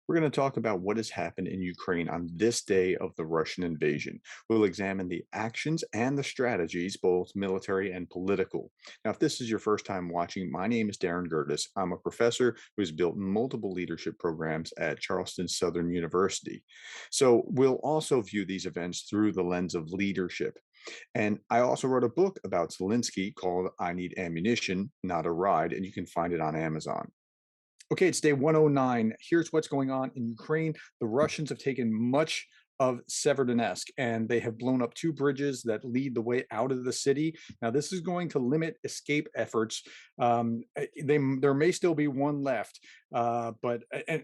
We're going to talk about what has happened in Ukraine on this day of the Russian invasion. We'll examine the actions and the strategies, both military and political. Now, if this is your first time watching, my name is Darren Gertis. I'm a professor who's built multiple leadership programs at Charleston Southern University. So we'll also view these events through the lens of leadership. And I also wrote a book about Zelensky called I Need Ammunition, Not a Ride, and you can find it on Amazon. Okay, it's day 109. Here's what's going on in Ukraine. The Russians have taken much of Severodonetsk, and they have blown up two bridges that lead the way out of the city. Now, this is going to limit escape efforts. There may still be one left, but and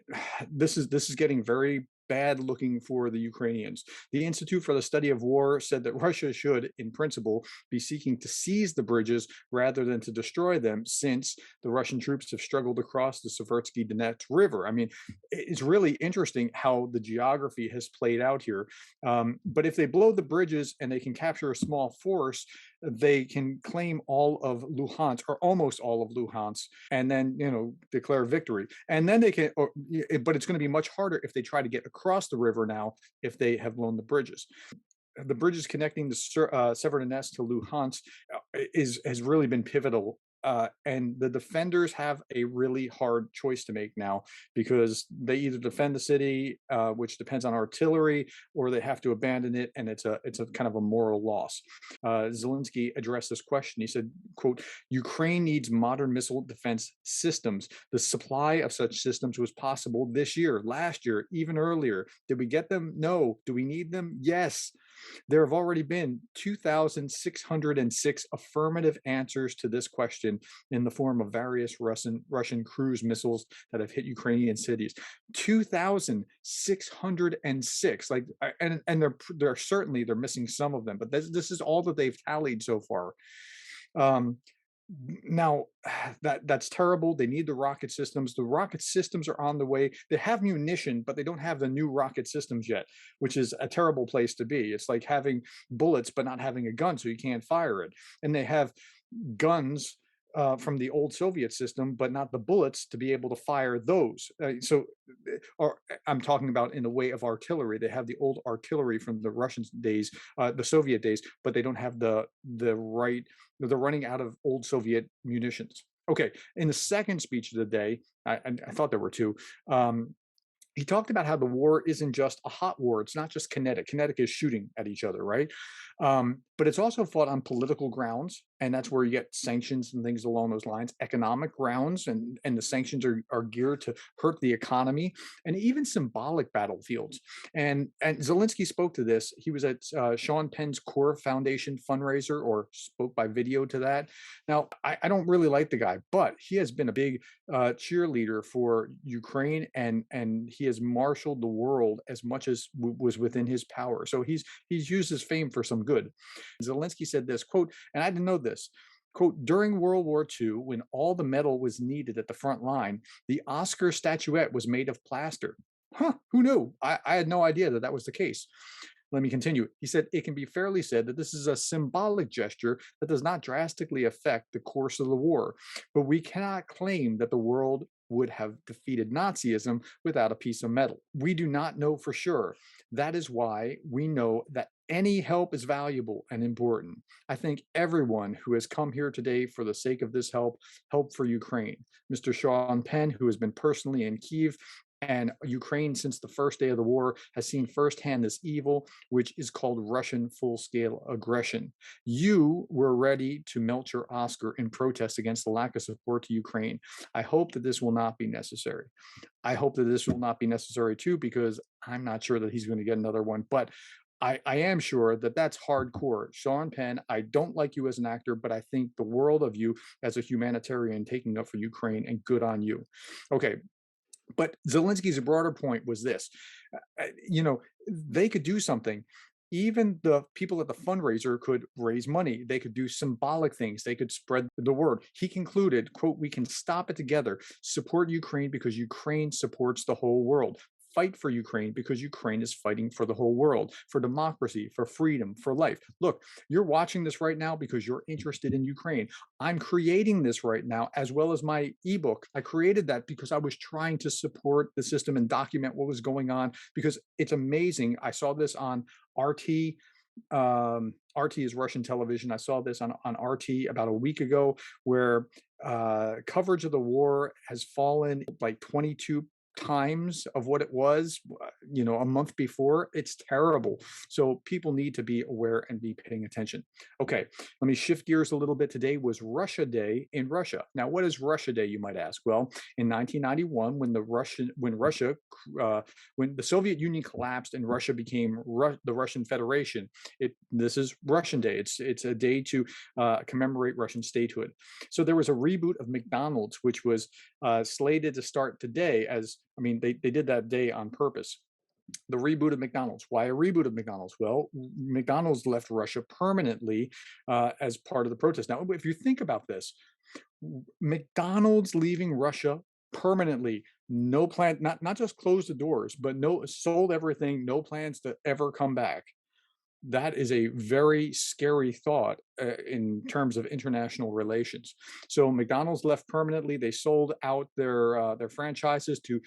this is getting very bad looking for the Ukrainians. The Institute for the Study of War said that Russia should, in principle, be seeking to seize the bridges rather than to destroy them, since the Russian troops have struggled across the Seversky Donetsk River. I mean, it's really interesting how the geography has played out here. But if they blow the bridges and they can capture a small force, they can claim all of Luhansk, or almost all of Luhansk, and then declare victory. And then they can, but it's going to be much harder if they try to get across the river now if they have blown the bridges. The bridges connecting the Severodonetsk to Luhansk has really been pivotal. And the defenders have a really hard choice to make now, because they either defend the city, which depends on artillery, or they have to abandon it, and it's a kind of a moral loss. Zelensky addressed this question. He said, "quote Ukraine needs modern missile defense systems. The supply of such systems was possible this year, last year, even earlier. Did we get them? No. Do we need them? Yes. There have already been 2,606 affirmative answers to this question in the form of various Russian cruise missiles that have hit Ukrainian cities. 2,606. They're certainly they're missing some of them, but this is all that they've tallied so far. Now, that's terrible. They need the rocket systems. The rocket systems are on the way. They have munition, but they don't have the new rocket systems yet, which is a terrible place to be. It's like having bullets but not having a gun, so you can't fire it. And they have guns from the old Soviet system, but not the bullets to be able to fire those. Or I'm talking about in the way of artillery. They have the old artillery from the Russian days, the Soviet days, but they don't have the right. They're running out of old Soviet munitions. Okay, in the second speech of the day, I thought there were two. He talked about how the war isn't just a hot war. It's not just kinetic. Kinetic is shooting at each other, right? But it's also fought on political grounds, and that's where you get sanctions and things along those lines. Economic grounds, and the sanctions are geared to hurt the economy, and even symbolic battlefields. And Zelensky spoke to this. He was at Sean Penn's Core Foundation fundraiser, or spoke by video to that. Now, I don't really like the guy, but he has been a big cheerleader for Ukraine, and he has marshaled the world as much as was within his power. So he's used his fame for some good. Zelensky said this, quote, and I didn't know this, quote, during World War II, when all the metal was needed at the front line, the Oscar statuette was made of plaster. Huh, who knew? I had no idea that was the case. Let me continue. He said, it can be fairly said that this is a symbolic gesture that does not drastically affect the course of the war, but we cannot claim that the world would have defeated Nazism without a piece of metal. We do not know for sure. That is why we know that any help is valuable and important. I think everyone who has come here today for the sake of this help for Ukraine. Mr. Sean Penn, who has been personally in Kyiv and Ukraine since the first day of the war, has seen firsthand this evil, which is called Russian full-scale aggression. You were ready to melt your Oscar in protest against the lack of support to Ukraine. I hope that this will not be necessary. I hope that this will not be necessary too, because I'm not sure that he's going to get another one. But I am sure that that's hardcore. Sean Penn, I don't like you as an actor, but I think the world of you as a humanitarian taking up for Ukraine, and good on you. Okay. But Zelensky's broader point was this, they could do something. Even the people at the fundraiser could raise money. They could do symbolic things. They could spread the word. He concluded, quote, we can stop it together, support Ukraine because Ukraine supports the whole world. fight for Ukraine because Ukraine is fighting for the whole world, for democracy, for freedom, for life. Look, you're watching this right now because you're interested in Ukraine. I'm creating this right now, as well as my ebook. I created that because I was trying to support the system and document what was going on, because it's amazing. I saw this on RT. RT is Russian television. I saw this on RT about a week ago, where coverage of the war has fallen like 22 times of what it was, a month before. It's terrible. So people need to be aware and be paying attention. Okay, let me shift gears a little bit. Today was Russia Day in Russia. Now, what is Russia Day, you might ask? Well, in 1991, when the Soviet Union collapsed and Russia became the Russian Federation, this is Russian Day. It's a day to commemorate Russian statehood. So there was a reboot of McDonald's, which was slated to start today. They did that day on purpose. The reboot of McDonald's. Why a reboot of McDonald's? Well, McDonald's left Russia permanently as part of the protest. Now, if you think about this, McDonald's leaving Russia permanently, no plan, not just closed the doors, but no, sold everything, no plans to ever come back. That is a very scary thought in terms of international relations. So McDonald's left permanently. They sold out their franchises to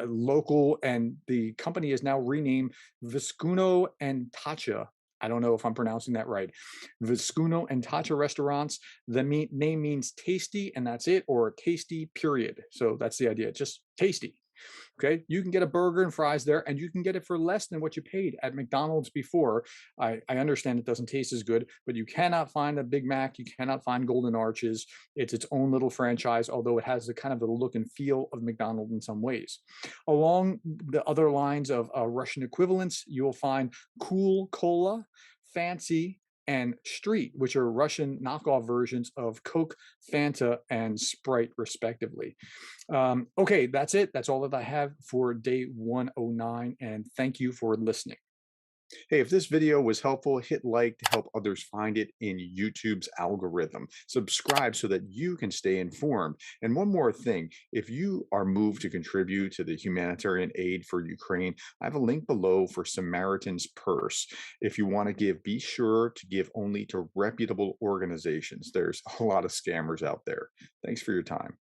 local, and the company is now renamed Viscuno and Tacha. I don't know if I'm pronouncing that right. Viscuno and Tacha restaurants. The name means tasty, and that's it, or tasty, period. So that's the idea, just tasty. Okay, you can get a burger and fries there, and you can get it for less than what you paid at McDonald's before. I understand it doesn't taste as good, but you cannot find a Big Mac. You cannot find Golden Arches. It's its own little franchise, although it has the kind of the look and feel of McDonald's in some ways. Along the other lines of Russian equivalents, you will find Cool Cola, Fancy, and Street, which are Russian knockoff versions of Coke, Fanta, and Sprite, respectively. Okay, that's it. That's all that I have for day 109, and thank you for listening. Hey, if this video was helpful, hit like to help others find it in YouTube's algorithm. Subscribe so that you can stay informed. And one more thing, if you are moved to contribute to the humanitarian aid for Ukraine, I have a link below for Samaritan's Purse. If you want to give, be sure to give only to reputable organizations. There's a lot of scammers out there. Thanks for your time.